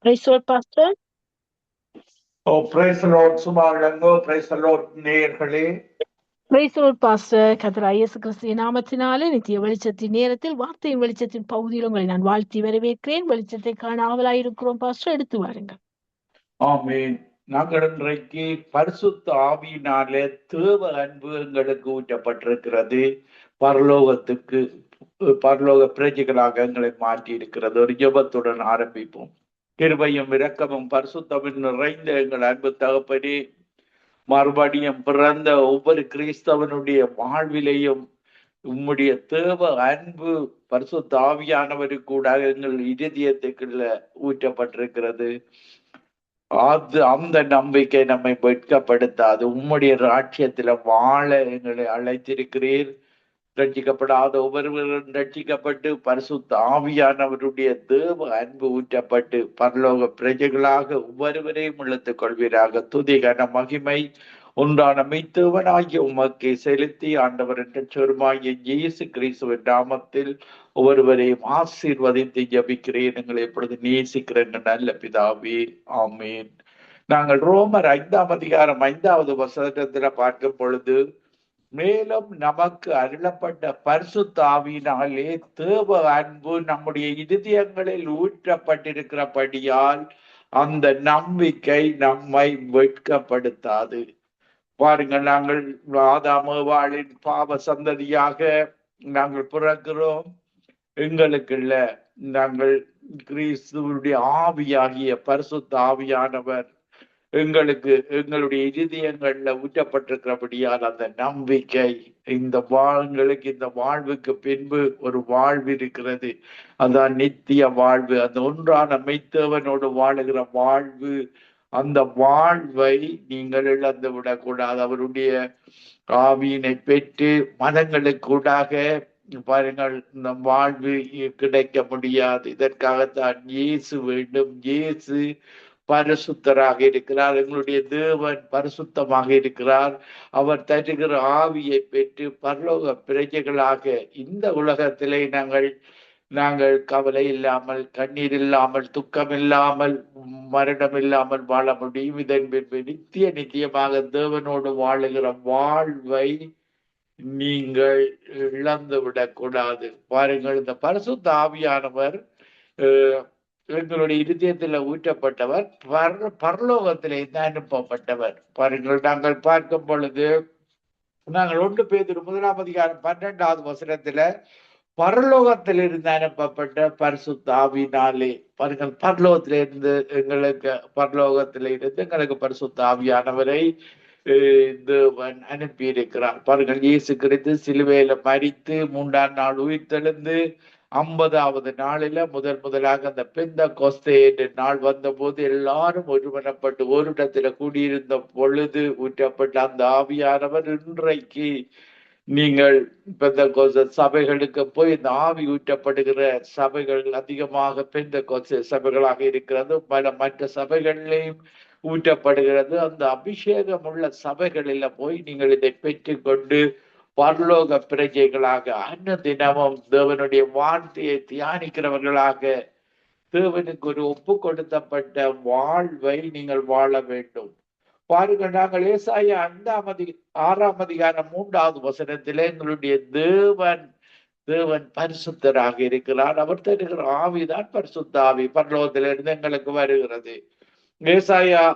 Praise the Lord, Pastor. Praise the Lord, சுபாலங்கோ, praise the Lord நேயர்களே. Praise the Lord, Pastor. கர்த்தராகிய இயேசு கிறிஸ்துவின் நாமத்தினாலே நித்திய வெளிச்சத்தின் நேரத்தில் வார்த்தையின் வெளிச்சத்தின் பகுதியில் உங்களை நான் வாழ்த்தி வரவேற்கிறேன். வெளிச்சத்தை காண ஆவலாயிருக்கிறோம், பாஸ்டர். எடுத்து வாருங்கள். ஆமென். நாங்கள் இன்றைக்கு பரிசுத்த ஆவியினாலே தேவ அன்பு எங்களுக்கு ஊற்றப்பட்டிருக்கிறது. பரலோகத்துக்கு பரலோக பிரஜைகளாக எங்களை மாற்றி இருக்கிறது. ஒரு ஜெபத்துடன் ஆரம்பிப்போம். கிருபையும் இரக்கமும் பரிசுத்தமும் நிறைந்த எங்கள் அன்பு தகப்பனே, மறுபடியும் பிறந்த ஒவ்வொரு கிறிஸ்தவனுடைய வாழ்விலையும் உம்முடைய தேவ அன்பு பரிசுத்த ஆவியானவருக்கூடாக எங்கள் இதயத்துக்குள்ள ஊற்றப்பட்டிருக்கிறது. அந்த நம்பிக்கை நம்மை வெட்கப்படுத்தாது. உம்முடைய ராட்சியத்துல வாழ எங்களை அழைத்திருக்கிறீர். ரட்சிக்கப்படாத ஒவ்வொருவரும் ரட்சிக்கப்பட்டு பரிசுத்த ஆவியானவருடைய தேவ அன்பு ஊற்றப்பட்டு பரலோக பிரஜைகளாக ஒவ்வொருவரையும் இழுத்துக் கொள்வீராக. துதி கன மகிமை உண்டான மெய்த்தேவனாகிய உமக்கு செலுத்தி ஆண்டவர் என்ற சொருமாகிய இயேசு கிறிஸ்துவின் நாமத்தில் ஒவ்வொருவரையும் ஆசீர்வதித்து ஜபிக்கிறேன். எங்களை எப்பொழுது நேசிக்கிற நல்ல பிதாவே, ஆமேன். நாங்கள் ரோமர் 5ஆம் அதிகாரம் 5வது வசனத்துல பார்க்கும் பொழுது, மேலும் நமக்கு அருளப்பட்ட பரிசுத்த ஆவியினாலே தேவ அன்பு நம்முடைய இருதயங்களில் ஊற்றப்பட்டிருக்கிறபடியால் அந்த நம்பிக்கை நம்மை வெட்கப்படுத்தாது. பாருங்கள், நாங்கள் ஆதாமேவாளின் பாவ சந்ததியாக நாங்கள் பிறக்கிறோம். எங்களுக்குள்ள நாங்கள் கிறிஸ்துவனுடைய ஆவியாகிய பரிசுத்த ஆவியானவர் எங்களுடைய இதயங்கள்ல ஊற்றப்பட்டிருக்கிறபடியால் அந்த நம்பிக்கை இந்த வாழ்வுக்கு பின்பு ஒரு வாழ்வு இருக்கிறது. அதான் நித்திய வாழ்வு, அந்த ஒன்றான மெய்த்தேவனோடு வாழுகிற வாழ்வு. அந்த வாழ்வை நீங்கள் இழந்து விடக்கூடாது. அவருடைய ஆவியினை பெற்று மதங்களுக்கூடாக பாருங்கள், இந்த வாழ்வு கிடைக்க முடியாது. இதற்காகத்தான் இயேசு வேண்டும். இயேசு பரிசுத்தராக இருக்கிறார். எங்களுடைய தேவன் பரிசுத்தமாக இருக்கிறார். அவர் தருகிற ஆவியை பெற்று பரலோக பிரஜைகளாக இந்த உலகத்திலே நாங்கள் கவலை இல்லாமல், கண்ணீர் இல்லாமல், துக்கம் இல்லாமல், மரணம் இல்லாமல் வாழ முடியும். இதன் பின்பு நித்தியமாக தேவனோடு வாழுகிற வாழ்வை நீங்கள் இழந்து விடக்கூடாது. பாருங்கள், இந்த பரிசுத்த ஆவியானவர் எங்களுடைய இருதயத்துல ஊற்றப்பட்டவர், பரலோகத்திலிருந்து அனுப்பப்பட்டவர். பாருங்கள், நாங்கள் பார்க்கும் பொழுது நாங்கள் 1 பேதுரு 1ஆம் அதிகாரம் 12வது வசனத்துல பரலோகத்திலிருந்து அனுப்பப்பட்ட பரிசுத்த ஆவியினாலே, பாருங்கள், பரலோகத்திலிருந்து எங்களுக்கு பரிசுத்த ஆவியானவரை தேவன் அனுப்பி இருக்கிறார். பாருங்கள், இயேசு கிறிஸ்து சிலுவையில மரித்து 3ஆம் நாள் உயிர்த்தெழுந்து 50வது நாளில முதலாக அந்த பெந்தெகோஸ்தே என்ற நாள் வந்த போது எல்லாரும் ஒருமனப்பட்டு ஒரு இடத்துல கூடியிருந்த பொழுது ஊற்றப்பட்ட அந்த ஆவியானவர் இன்றைக்கு நீங்கள் பெந்தெகோஸ்தே சபைகளுக்கு போய் இந்த ஆவி ஊற்றப்படுகிற சபைகள் அதிகமாக பெந்தெகோஸ்தே சபைகளாக இருக்கிறது. பல மற்ற சபைகளிலேயும் ஊற்றப்படுகிறது. அந்த அபிஷேகம் உள்ள சபைகளில போய் நீங்கள் இதை பெற்றுக்கொண்டு பரலோக பிரஜைகளாக தினமும் தேவனுடைய வார்த்தையை தியானிக்கிறவர்களாக தேவனுக்கு ஒரு ஒப்பு கொடுத்தப்பட்ட வாழ்வை நீங்கள் வாழ வேண்டும். பாருங்கள், நாங்கள் ஏசாயா 6ஆம் அதிகாரம் 3வது வசனத்திலே எங்களுடைய தேவன் பரிசுத்தராக இருக்கிறார். அவர் தருகிற ஆவிதான் பரிசுத்த ஆவி, பரலோகத்திலிருந்து எங்களுக்கு வருகிறது. ஏசாயா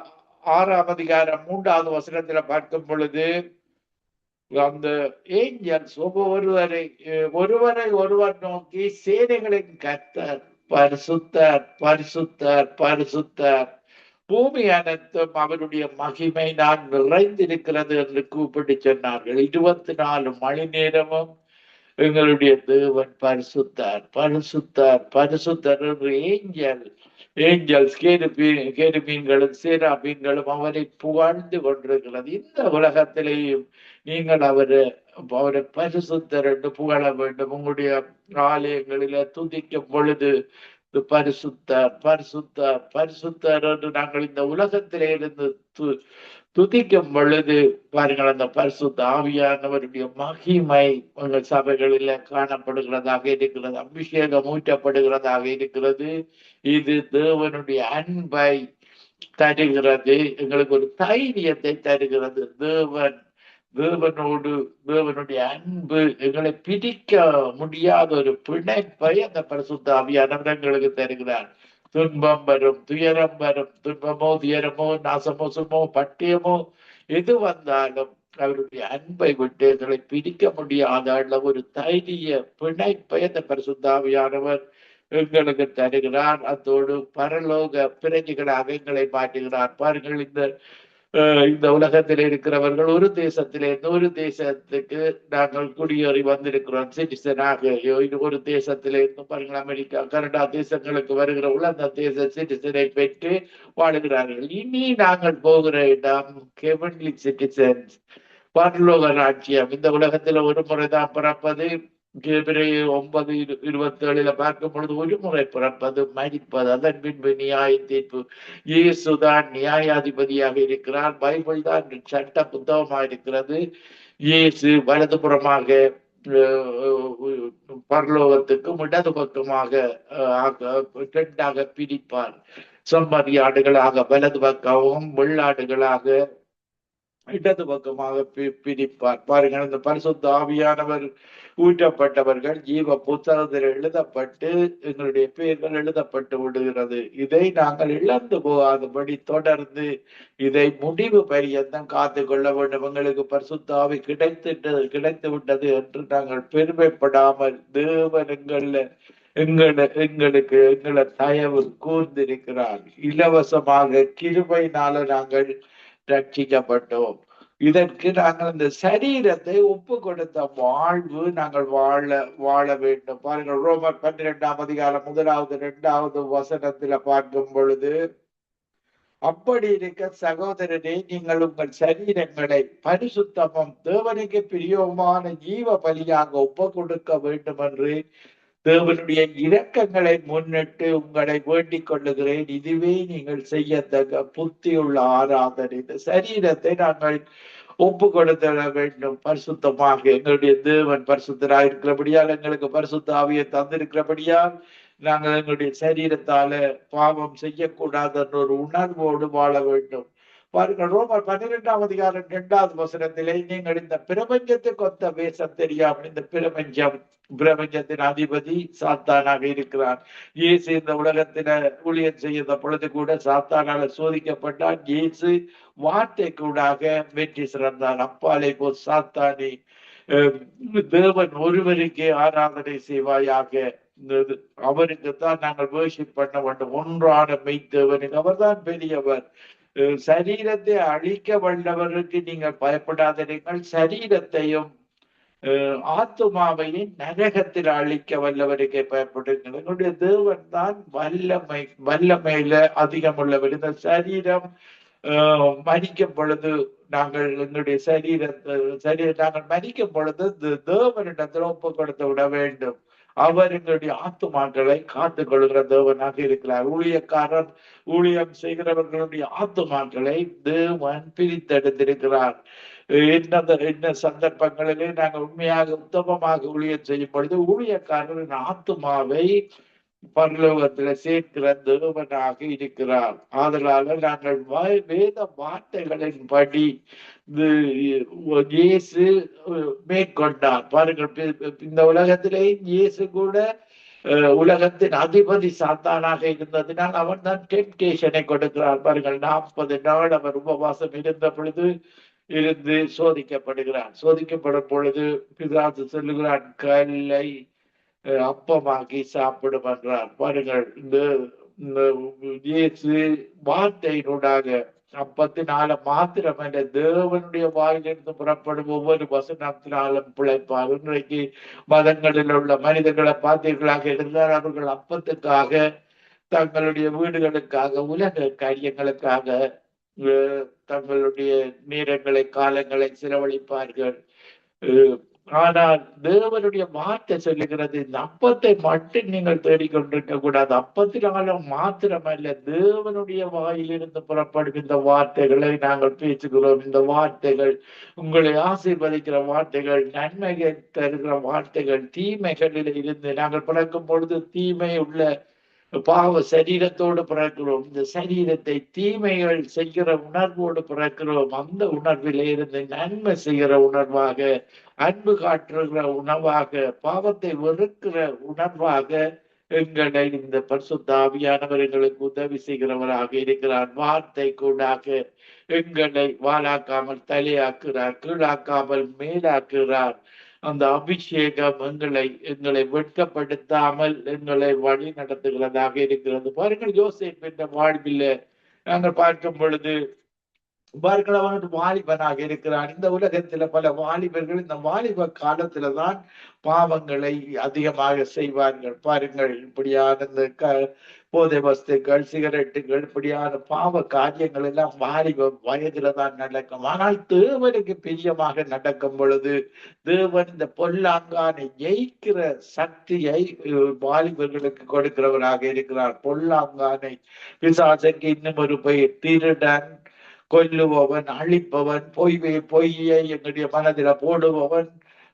6ஆம் அதிகாரம் 3வது வசனத்துல பார்க்கும் பொழுது, அந்த ஏஞ்சல்ஸ் ஒருவரை ஒருவர் நோக்கி, சேனைகளின் கர்த்தர் பரிசுத்தர், பரிசுத்தர், பரிசுத்தர், பூமி அனைத்தும் அவருடைய மகிமை நான் நிறைந்திருக்கிறது என்று கூப்பிட்டு சொன்னார்கள். 24 மணி நேரமும் எங்களுடைய தேவன் பரிசுத்தர், பரிசுத்தர், பரிசுத்தர் என்று ஏஞ்சல்ஸ் கேருபீன்களும் சேராபீன்களும் அவரை புகழ்ந்து கொண்டிருக்கிறது. இந்த உலகத்திலேயும் நீங்கள் அவரை பரிசுத்தர் என்று புகழ வேண்டும். உங்களுடைய ஆலயங்களில துதிக்கும் பொழுது பரிசுத்தர் பரிசுத்தர் பரிசுத்தர் என்று நாங்கள் இந்த உலகத்திலே இருந்து துதிக்கும் பொழுது பாருங்கள், அந்த பரிசுத்த ஆவியானவருடைய மகிமை உங்கள் சபைகளில் காணப்படுகிறதாக இருக்கிறது, அபிஷேகம் ஊற்றப்படுகிறதாக இருக்கிறது. இது தேவனுடைய அன்பை தருகிறது, எங்களுக்கு ஒரு தைரியத்தை தருகிறது. தேவனுடைய அன்பு எங்களை பிரிக்க முடியாத ஒரு பிணைப்பை அந்த பரிசுத்த ஆவியானவர் எங்களுக்கு தருகிறார். துன்பம் வரும், துயரம் வரும், துன்பமோ துயரமோ நாசமோ சுமோ பட்டியமோ எது வந்தாலும் அவருடைய அன்பை விட்டு எங்களை பிரிக்க முடியாத அளவு ஒரு தைரிய பிணைப்பை அந்த பரிசுத்த ஆவியானவர் எங்களுக்கு தருகிறார். அதோடு பரலோக பிரஜைகளாக எங்களை மாற்றுகிறார். பாருங்கள், இந்த உலகத்தில் இருக்கிறவர்கள் ஒரு தேசத்திலே இன்னொரு தேசத்துக்கு நாங்கள் குடியேறி வந்திருக்கிறோம் சிட்டிசனாக. ஒரு தேசத்திலே இருந்து பாருங்கள், அமெரிக்கா கனடா தேசங்களுக்கு வருகிறவர்கள் அந்த தேச சிட்டிசனை பெற்று வாழுகிறார்கள். இனி நாங்கள் போகிற இடம் ஹெவன்லி சிட்டிசன்ஸ், பரலோக ராஜ்யம். இந்த உலகத்துல ஒரு முறைதான் பிறப்பது. 9:27 பார்க்கும் பொழுது ஒரு முறை பிறப்பது, மரிப்பது, அதன் பின்பு நியாய தீர்ப்பு. இயேசுதான் நியாயாதிபதியாக இருக்கிறார். பைபிள் தான் சட்ட புத்தகமாக இருக்கிறது. இயேசு வலதுபுறமாக பரலோகத்துக்கும் இடது பக்கமாக இரண்டாக பிரிப்பார். செம்மறியாடுகளாக வலது பக்கமும், வெள்ளாடுகளாக இடது பக்கமாக பிரிப்பார். பாருங்கள், இந்த பரிசுத்த ஆவியானவர் ஊற்றப்பட்டவர்கள் ஜீவ புத்தகத்தில் எழுதப்பட்டு எங்களுடைய பெயர்கள் எழுதப்பட்டு விடுகிறது. இதை நாங்கள் இழந்து போகாதபடி தொடர்ந்து இதை முடிவு பரியந்தம் காத்து கொள்ள வேண்டும். எங்களுக்கு பரிசுத்த ஆவி கிடைத்து விட்டது என்று நாங்கள் பெருமைப்படாமல் தேவன் எங்களை தயவு கூர்ந்திருக்கிறார். இலவசமாக கிருபையினால நாங்கள் ரட்சிக்கப்பட்டோம். இதற்கு நாங்கள் இந்த சரீரத்தை ஒப்பு கொடுத்த வாழ்வு நாங்கள் வாழ வேண்டும். பாருங்கள், ரோமர் 12ஆம் அதிகாரம் 1வது 2வது வசனத்துல பார்க்கும் பொழுது, அப்படி இருக்க சகோதரனே, நீங்கள் உங்கள் சரீரங்களை பரிசுத்தமும் தேவனுக்கு பிரியமான ஜீவ பலியாக ஒப்பு கொடுக்க வேண்டும் என்று தேவனுடைய இரக்கங்களை முன்னிட்டு உங்களை வேண்டிக் கொள்ளுகிறேன். இதுவே நீங்கள் செய்யத்தக்க புத்தியுள்ள ஆராதனை. இந்த சரீரத்தை நாங்கள் ஒப்பு கொடுத்திட வேண்டும் பரிசுத்தமாக. எங்களுடைய தேவன் பரிசுத்தராக இருக்கிறபடியால், எங்களுக்கு பரிசுத்த ஆவியை தந்திருக்கிறபடியால், நாங்கள் எங்களுடைய சரீரத்தால பாவம் செய்யக்கூடாது என்ற ஒரு உணர்வோடு வாழ வேண்டும். பாருங்கள், ரோமர் 12ஆம் அதிகாரம் 2வது வசனத்திலே, நீங்கள் இந்த பிரபஞ்சத்துக்கு ஒத்த வேஷம் தெரியாமல், இந்த பிரபஞ்சத்தின் அதிபதி சாத்தானாக இருக்கிறார். இயேசு இந்த உலகத்தில ஊழியம் செய்த பொழுது கூட சாத்தானால சோதிக்கப்பட்டார். இயேசு வார்த்தை கூடாக வெற்றி சிறந்தார். அப்பாலே போ சாத்தானே, தேவன் ஒருவருக்கே ஆராதனை செய்வாயாக, அவருக்குத்தான் நாங்கள் வர்ஷிப் பண்ண வேண்டும், ஒன்றான மெய்த்தேவனுக்கு, அவர்தான் பெரியவர். சரீரத்தை அழிக்க வல்லவருக்கு நீங்கள் பயப்படாதீர்கள், சரீரத்தையும் ஆத்துமாவையும் நரகத்தில் அழிக்க வல்லவருக்கே பயப்படுங்கள். எங்களுடைய தேவன் தான் வல்லமையில அதிகம் உள்ளவர். இந்த சரீரம் மரிக்கும் பொழுது நாங்கள் எங்களுடைய நாங்கள் மரிக்கும் பொழுது தேவனிடத்தில் ஒப்பு கொடுத்து விட வேண்டும். அவர் எங்களுடைய ஆத்துமாக்களை காத்துக் கொள்கிற தேவனாக இருக்கிறார். ஊழியக்காரன் ஊழியம் செய்கிறவர்களுடைய ஆத்துமாக்களை தேவன் பிரித்தெடுத்திருக்கிறார். என்ன சந்தர்ப்பங்களிலே நாங்கள் உண்மையாக உத்தமமாக ஊழியம் செய்யும் பொழுது ஊழியக்காரரின் ஆத்துமாவை பரலோகத்துல சேர்க்கிற தேவனாக இருக்கிறார். அதனால நாங்கள் வேத வார்த்தைகளின்படி இயேசு மேற்கொண்டார். பாருங்கள், இந்த உலகத்திலே இயேசு கூட உலகத்தின் அதிபதி சாத்தானாக இருந்ததினால் அவன் தான் டெம்டேஷனை கொடுக்கிறார். பாருங்கள், 40 நாள் அவர் உபவாசம் இருந்த பொழுது இருந்து சோதிக்கப்படும் பொழுது பிசாசு சொல்லுகிறான், கல்லை அப்பமாக்கி சாப்பிடும் என்றார். பாருங்கள், இந்த இயேசு வார்த்தையினூடாக அப்பத்தினால மாத்திரமல்ல, தேவனுடைய வாயிலிருந்து புறப்படும் ஒவ்வொரு வசனத்தினாலும் பிழைப்பார். இன்றைக்கு மதங்களில் உள்ள மனிதர்களை பார்த்தீர்களாக இருந்தால், அவர்கள் அப்பத்துக்காக, தங்களுடைய வீடுகளுக்காக, உலக காரியங்களுக்காக தங்களுடைய நேரங்களை காலங்களை செலவழிப்பார்கள். ஆனால் தேவனுடைய வார்த்தை சொல்லுகிறது, இந்த அப்பத்தை மட்டும் நீங்கள் தேடிக்கொண்டிருக்க கூடாது. அப்பத்தினாலும் மாத்திரமல்ல, தேவனுடைய வாயிலிருந்து புறப்படும் இந்த வார்த்தைகளை நாங்கள் பேசுகிறோம். இந்த வார்த்தைகள் உங்களை ஆசீர்வதிக்கிற வார்த்தைகள், நன்மைகள் தருகிற வார்த்தைகள். தீமைகளில் இருந்து நாங்கள் பிறக்கும் பொழுது தீமை உள்ள பாவ சரீரத்தோடு பிறக்கிறோம். இந்த சரீரத்தை தீமைகள் செய்கிற உணர்வோடு பிறக்கிறோம். அந்த உணர்விலே இருந்து நன்மை செய்கிற உணர்வாக, அன்பு காட்டுகிற உணவாக, பாவத்தை வெறுக்கிற உணர்வாக எங்களை இந்த பரிசுத்த ஆவியானவர் எங்களுக்கு உதவி செய்கிறவராக இருக்கிறார். வார்த்தை கூடாக எங்களை வாளாக்காமல் தலையாக்குறார், கீழாக்காமல் மேலாக்குறார். அந்த அபிஷேகம் எங்களை வெட்கப்படுத்தாமல் எங்களை வழி நடத்துகிறதாக இருக்கிறது. பாருங்கள், யோசேப்பு என்ற வாழ்வில் நாங்கள் பார்க்கும் பொழுது பாருங்கள், அவன் வாலிபனாக இருக்கிறான். இந்த உலகத்துல பல வாலிபர்கள் இந்த வாலிப காலத்துலதான் பாவங்களை அதிகமாக செய்வார்கள். பாருங்கள், இப்படியான இந்த போதை வஸ்துக்கள், சிகரெட்டுகள், இப்படியான பாவ காரியங்கள் எல்லாம் வாலிப வயதுல தான் நடக்கும். ஆனால் தேவனுக்கு பிரியமாக நடக்கும் பொழுது தேவன் இந்த பொல்லாங்கானை ஜெயிக்கிற சக்தியை வாலிபர்களுக்கு கொடுக்கிறவராக இருக்கிறார். பொல்லாங்கானை, பிசாசுக்கு இன்னும் ஒரு பெயர் திருடன், கொல்லுபவன், அழிப்பவன், பொய்யை எங்களுடைய மனதில போடுபவன்,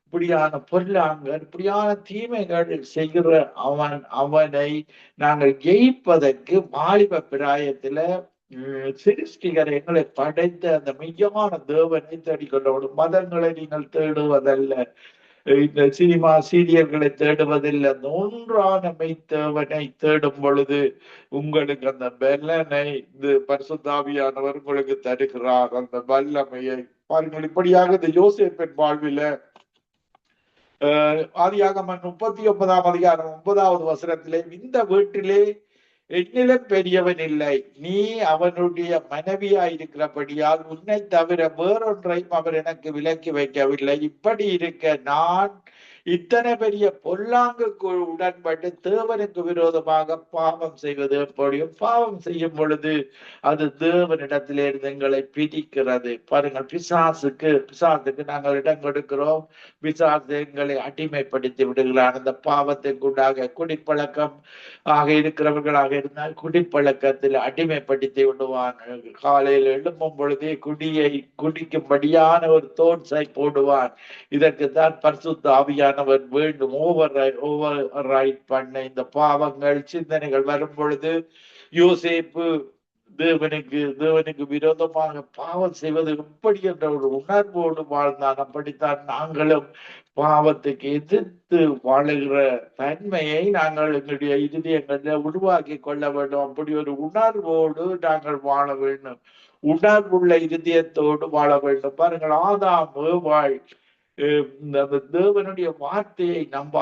இப்படியான பொல்லாங்கன், இப்படியான தீமைகள் செய்கிற அவனை நாங்கள் ஜெயிப்பதற்கு வாலிப பிராயத்துல சிருஷ்டிகர் எங்களை படைத்த அந்த மெய்யான தேவனை தேடிக்கொள்ளவும். மதங்களை நீங்கள் தேடுவதல்ல, இந்த சினிமா சீரியல்களை தேடுவதில்லை, அந்த ஒன்றான மெய்த்தேவனை தேடும் பொழுது உங்களுக்கு அந்த பலனை இந்த பரிசுத்தாவியானவர் உங்களுக்கு தருகிறார். அந்த வல்லமையை பாருங்கள். இப்படியாக இந்த யோசேப்பின் வாழ்வில ஆதியாகமம் 39ஆம் அதிகாரம் 9வது வசனத்திலே, இந்த வீட்டிலே என்னிலும் பெரியவன் இல்லை, நீ அவனுடைய மனைவியாயிருக்கிறபடியால் உன்னை தவிர வேறொன்றையும் அவர் எனக்கு விலக்கி வைக்கவில்லை. இப்படி இருக்க நான் இத்தனை பெரிய பொல்லாங்குக்கு உடன்பட்டு தேவனுக்கு விரோதமாக பாவம் செய்வது எப்படியும்? பாவம் செய்யும் பொழுது அது தேவனிடத்திலிருந்து எங்களை பிரிக்கிறது. பாருங்கள், பிசாசுக்கு நாங்கள் இடம் கொடுக்கிறோம். பிசாசு எங்களை அடிமைப்படுத்தி விடுகிறான். அந்த பாவத்திற்குண்டாக குடிப்பழக்கம் ஆக இருக்கிறவர்களாக இருந்தால் குடிப்பழக்கத்தில் அடிமைப்படுத்தி விடுவான். காலையில் எழும்பும் பொழுதே குடிக்கும்படியான ஒரு தோன்சை போடுவான். இதற்குத்தான் பரிசுத்த ஆவியானவர் வேண்டும் ஓவர் ரைட் பண்ண. இந்த பாவங்கள் சிந்தனைகள் வரும் பொழுது யோசேப்பு தேவனுக்கு விரோதமாக பாவம் செய்வது எப்படி என்ற ஒரு உணர்வோடு வாழ்ந்தான். அப்படித்தான் நாங்களும் பாவத்துக்கு எதிர்த்து வாழுகிற தன்மையை நாங்கள் எங்களுடைய இதயங்களில் உருவாக்கி கொள்ள வேண்டும். அப்படி ஒரு உணர்வோடு நாங்கள் வாழ வேண்டும். உணர்வுள்ள இதயத்தோடு வாழ வேண்டும். பாருங்கள், ஆதாம் ஏவாள் அந்த தேவனுடைய வார்த்தையை நம்ப